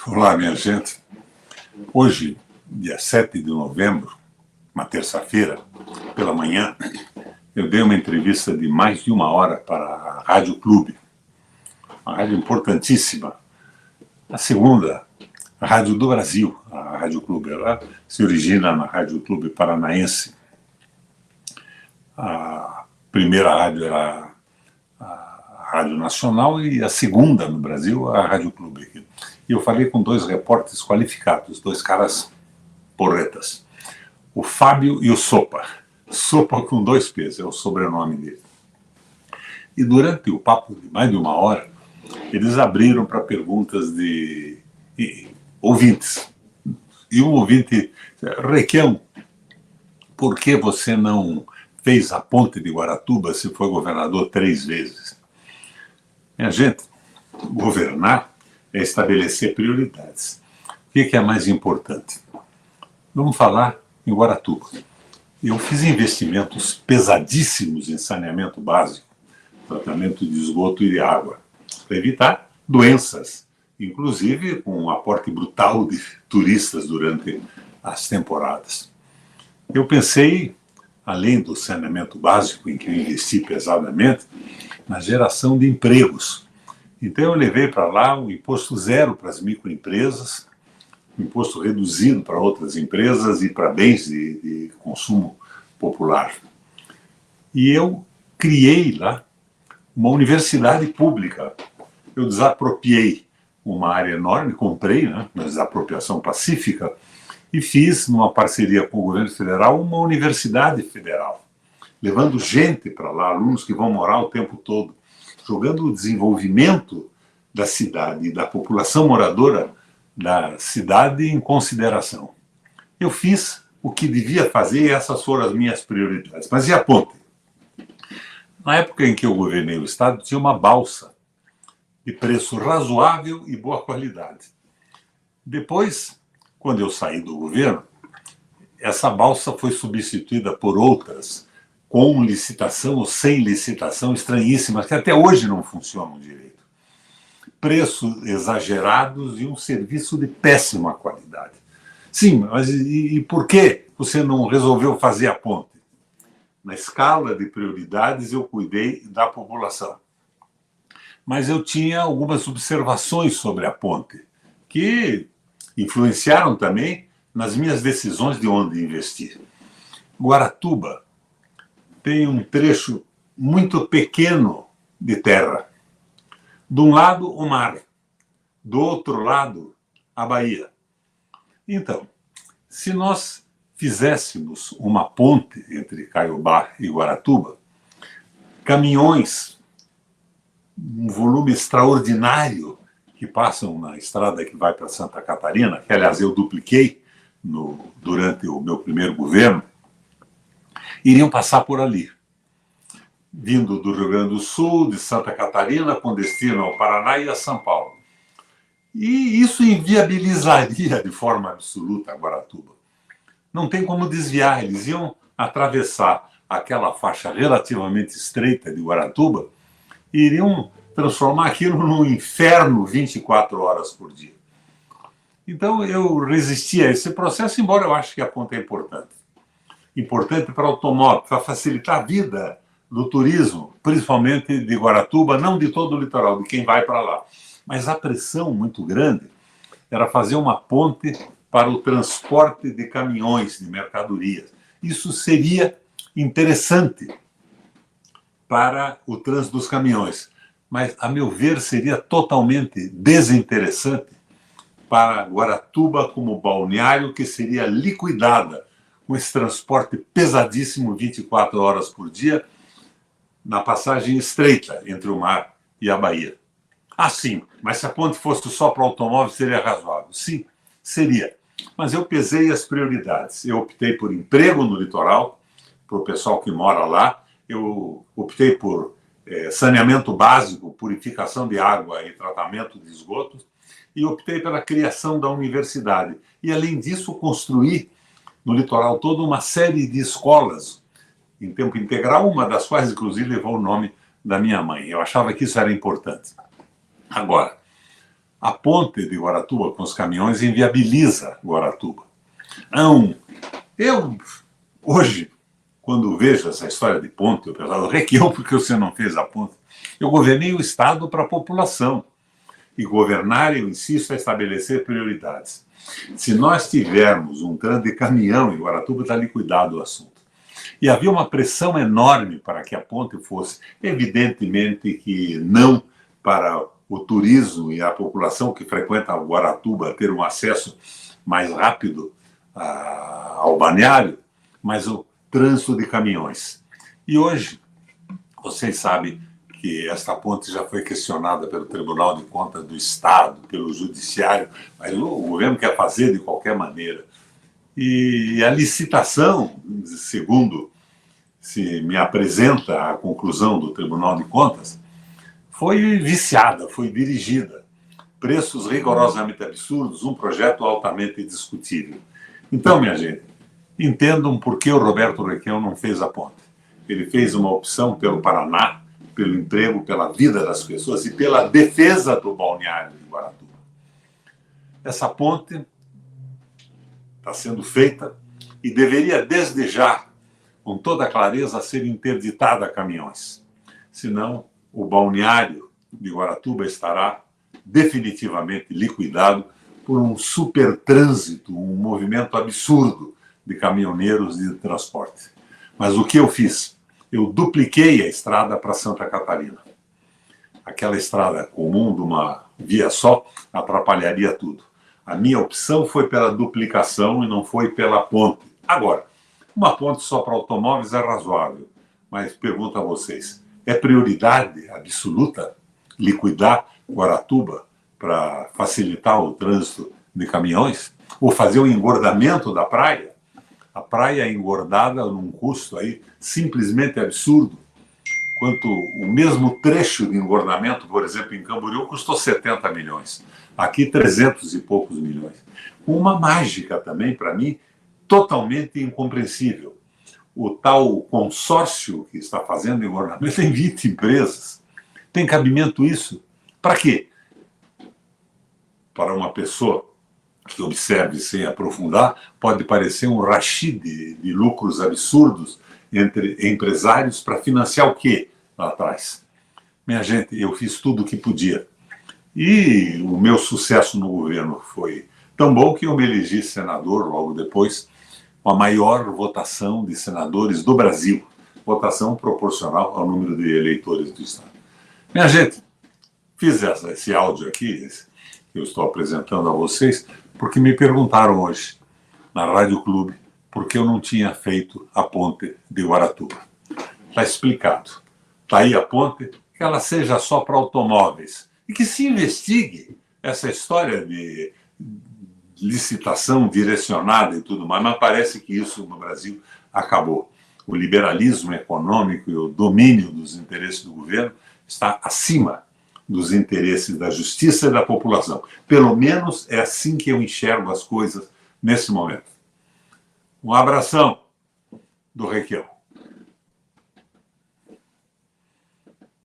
Olá, minha gente. Hoje, dia 7 de novembro, uma terça-feira, pela manhã, eu dei uma entrevista de mais de 1 hora para a Rádio Clube, uma rádio importantíssima, a segunda rádio do Brasil, a Rádio Clube. Ela se origina na Rádio Clube Paranaense. A primeira rádio era a Rádio Nacional e a segunda no Brasil, a Rádio Clube. E eu falei com 2 repórteres qualificados, 2 caras porretas, o Fábio e o Sopa. Sopa com 2 P's, é o sobrenome dele. E durante o papo de mais de 1 hora, eles abriram para perguntas de ouvintes. E um ouvinte, Requião, por que você não fez a ponte de Guaratuba se foi governador 3 vezes? Minha gente, governar é estabelecer prioridades. O que é mais importante? Vamos falar em Guaratuba. Eu fiz investimentos pesadíssimos em saneamento básico, tratamento de esgoto e de água, para evitar doenças, inclusive com um aporte brutal de turistas durante as temporadas. Eu pensei, além do saneamento básico, em que eu investi pesadamente, na geração de empregos. Então eu levei para lá um imposto zero para as microempresas, um imposto reduzido para outras empresas e para bens de consumo popular. E eu criei lá uma universidade pública. Eu desapropriei uma área enorme, comprei, né, uma desapropriação pacífica, e fiz, numa parceria com o governo federal, uma universidade federal, levando gente para lá, alunos que vão morar o tempo todo, jogando o desenvolvimento da cidade e da população moradora da cidade em consideração. Eu fiz o que devia fazer e essas foram as minhas prioridades. Mas e a ponte? Na época em que eu governei o estado, tinha uma balsa de preço razoável e boa qualidade. Depois, quando eu saí do governo, essa balsa foi substituída por outras, com licitação ou sem licitação, estranhíssimas, que até hoje não funcionam direito. Preços exagerados e um serviço de péssima qualidade. Sim, mas e por que você não resolveu fazer a ponte? Na escala de prioridades, eu cuidei da população. Mas eu tinha algumas observações sobre a ponte, que influenciaram também nas minhas decisões de onde investir. Guaratuba tem um trecho muito pequeno de terra. De um lado, o mar. Do outro lado, a Bahia. Então, se nós fizéssemos uma ponte entre Caiobá e Guaratuba, caminhões, um volume extraordinário que passam na estrada que vai para Santa Catarina, que, aliás, eu dupliquei durante o meu primeiro governo, iriam passar por ali, vindo do Rio Grande do Sul, de Santa Catarina, com destino ao Paraná e a São Paulo. E isso inviabilizaria de forma absoluta a Guaratuba. Não tem como desviar, eles iam atravessar aquela faixa relativamente estreita de Guaratuba e iriam transformar aquilo num inferno 24 horas por dia. Então eu resisti a esse processo, embora eu ache que a ponte é importante. Importante para o automóvel, para facilitar a vida do turismo, principalmente de Guaratuba, não de todo o litoral, de quem vai para lá. Mas a pressão muito grande era fazer uma ponte para o transporte de caminhões, de mercadorias. Isso seria interessante para o trânsito dos caminhões, mas, a meu ver, seria totalmente desinteressante para Guaratuba como balneário, que seria liquidada com esse transporte pesadíssimo 24 horas por dia na passagem estreita entre o mar e a Bahia. Ah, sim, mas se a ponte fosse só para o automóvel, seria razoável. Sim, seria. Mas eu pesei as prioridades. Eu optei por emprego no litoral, para o pessoal que mora lá. Eu optei por saneamento básico, purificação de água e tratamento de esgotos. E optei pela criação da universidade. E, além disso, construí no litoral todo uma série de escolas em tempo integral, uma das quais, inclusive, levou o nome da minha mãe. Eu achava que isso era importante. Agora, A ponte de Guaratuba com os caminhões inviabiliza Guaratuba. Então, eu, hoje, quando vejo essa história de ponte, eu penso, Requião, por que você não fez a ponte? Eu governei o Estado para a população. E governar, eu insisto, é estabelecer prioridades. Se nós tivermos um trânsito de caminhão em Guaratuba, está liquidado o assunto. E havia uma pressão enorme para que a ponte fosse, evidentemente que não para o turismo e a população que frequenta Guaratuba ter um acesso mais rápido ao balneário, mas o trânsito de caminhões. E hoje, vocês sabem que esta ponte já foi questionada pelo Tribunal de Contas do Estado, pelo Judiciário, mas o governo quer fazer de qualquer maneira. E a licitação, segundo se me apresenta a conclusão do Tribunal de Contas, foi viciada, foi dirigida. Preços rigorosamente absurdos, um projeto altamente discutível. Então, minha gente, entendam por que o Roberto Requião não fez a ponte. Ele fez uma opção pelo Paraná, pelo emprego, pela vida das pessoas e pela defesa do balneário de Guaratuba. Essa ponte está sendo feita e deveria, desde já, com toda clareza, ser interditada a caminhões. Senão, o balneário de Guaratuba estará definitivamente liquidado por um supertrânsito, um movimento absurdo de caminhoneiros de transporte. Mas o que eu fiz? Eu dupliquei a estrada para Santa Catarina. Aquela estrada comum de uma via só atrapalharia tudo. A minha opção foi pela duplicação e não foi pela ponte. Agora, uma ponte só para automóveis é razoável, mas pergunto a vocês, é prioridade absoluta liquidar Guaratuba para facilitar o trânsito de caminhões? Ou fazer o engordamento da praia? A praia é engordada num custo aí simplesmente absurdo, quanto o mesmo trecho de engordamento, por exemplo, em Camboriú, custou 70 milhões. Aqui, 300 e poucos milhões. Uma mágica também, para mim, totalmente incompreensível. O tal consórcio que está fazendo engordamento tem 20 empresas. Tem cabimento isso? Para quê? Para uma pessoa que observe sem aprofundar, pode parecer um rachid de lucros absurdos entre empresários para financiar o quê lá atrás? Minha gente, eu fiz tudo o que podia. E o meu sucesso no governo foi tão bom que eu me elegi senador logo depois, com a maior votação de senadores do Brasil, votação proporcional ao número de eleitores do Estado. Minha gente, fiz esse áudio aqui, que eu estou apresentando a vocês, porque me perguntaram hoje, na Rádio Clube, por que eu não tinha feito a ponte de Guaratuba. Está explicado. Está aí a ponte, que ela seja só para automóveis. E que se investigue essa história de licitação direcionada e tudo mais, mas parece que isso no Brasil acabou. O liberalismo econômico e o domínio dos interesses do governo está acima dos interesses da justiça e da população. Pelo menos é assim que eu enxergo as coisas nesse momento. Um abração do Requião.